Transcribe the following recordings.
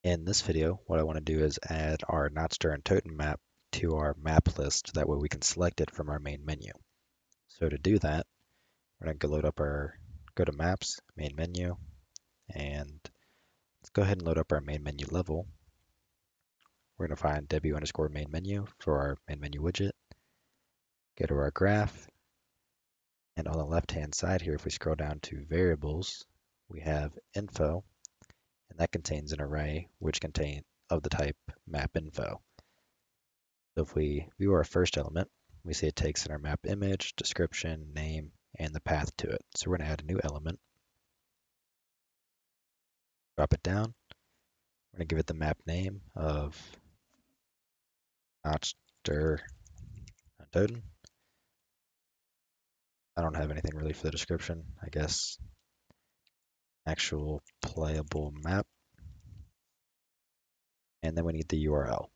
In this video, what I want to do is add our Natch der Untoten map to our map list. That way we can select it from our main menu. So to do that, we're going to go to Maps, Main Menu, and let's go ahead and load up our main menu level. We're going to find W_main menu for our main menu widget. Go to our graph, and on the left-hand side here, if we scroll down to Variables, we have Info, and that contains an array which contain of the type map info. So if we view our first element, we see it takes in our map image, description, name, and the path to it. So we're going to add a new element, drop it down. We're going to give it the map name of Natch der Untoten. I don't have anything really for the description. I guess actual playable map. And then we need the URL.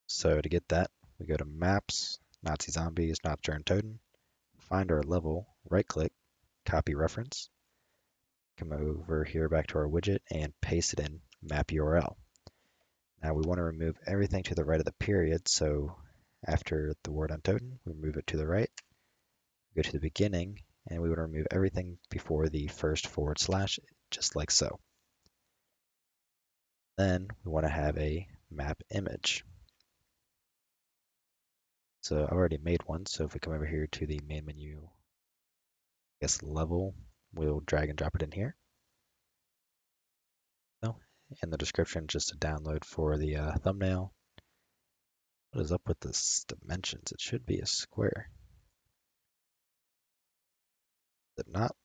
So to get that, we go to Maps, Nazi Zombies, Natch der Untoten, find our level, right-click, copy reference, come over here back to our widget and paste it in map URL. Now we want to remove everything to the right of the period, so after the word Untoten, we move it to the right, go to the beginning, and we want to remove everything before the first /, just like so. Then we want to have a map image. So I already made one, so if we come over here to the main menu, I guess level, we'll drag and drop it in here. So in the description, just a download for the thumbnail. What is up with this dimensions? It should be a square. Is it not?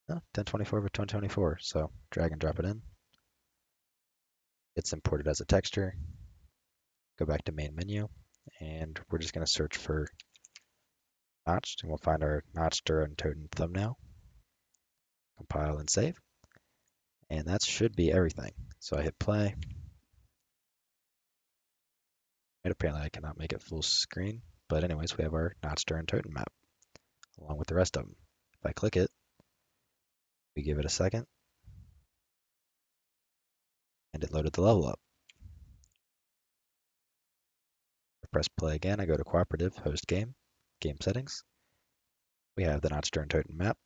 No, 1024 by 2024. So drag and drop it in. It's imported as a texture. Go back to main menu, and we're just going to search for notched, and we'll find our Natch der Untoten thumbnail. Compile and save. And that should be everything. So I hit play. And apparently I cannot make it full screen. But anyways, we have our Natch der Untoten map, along with the rest of them. If I click it, we give it a second, and it loaded the level up. I press play again, I go to Cooperative, Host Game, Game Settings. We have the Natch der Untoten map,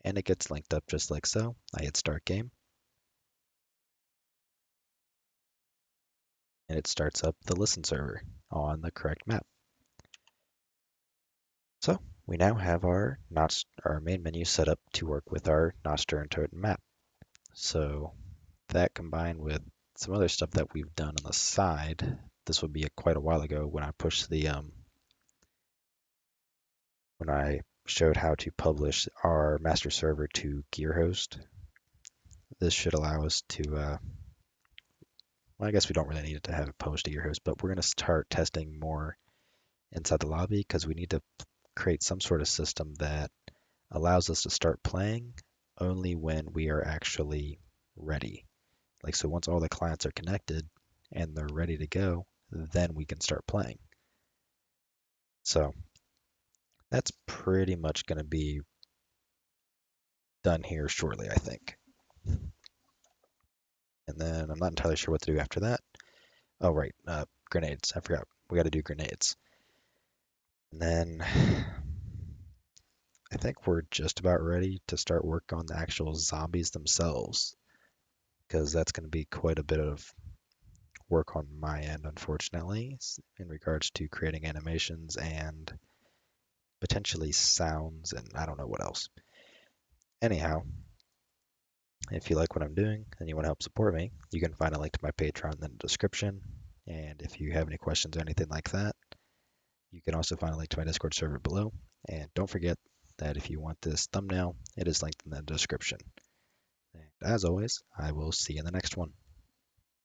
and it gets linked up just like so. I hit Start Game, and it starts up the listen server on the correct map. So we now have our main menu set up to work with our Natch der Untoten map. So that combined with some other stuff that we've done on the side, this would be quite a while ago when I pushed the when I showed how to publish our master server to GearHost. This should allow us to well, I guess we don't really need it to have it published to GearHost, but we're going to start testing more inside the lobby because we need to create some sort of system that allows us to start playing only when we are actually ready. Like, so once all the clients are connected and they're ready to go, then we can start playing. So that's pretty much going to be done here shortly, I think. And then I'm not entirely sure what to do after that. Oh, right, grenades. I forgot. We got to do grenades. And then I think we're just about ready to start work on the actual zombies themselves, because that's going to be quite a bit of work on my end, unfortunately, in regards to creating animations and potentially sounds, and I don't know what else. Anyhow, if you like what I'm doing and you want to help support me, you can find a link to my Patreon in the description. And if you have any questions or anything like that, you can also find a link to my Discord server below. And don't forget that if you want this thumbnail, it is linked in the description. And as always, I will see you in the next one.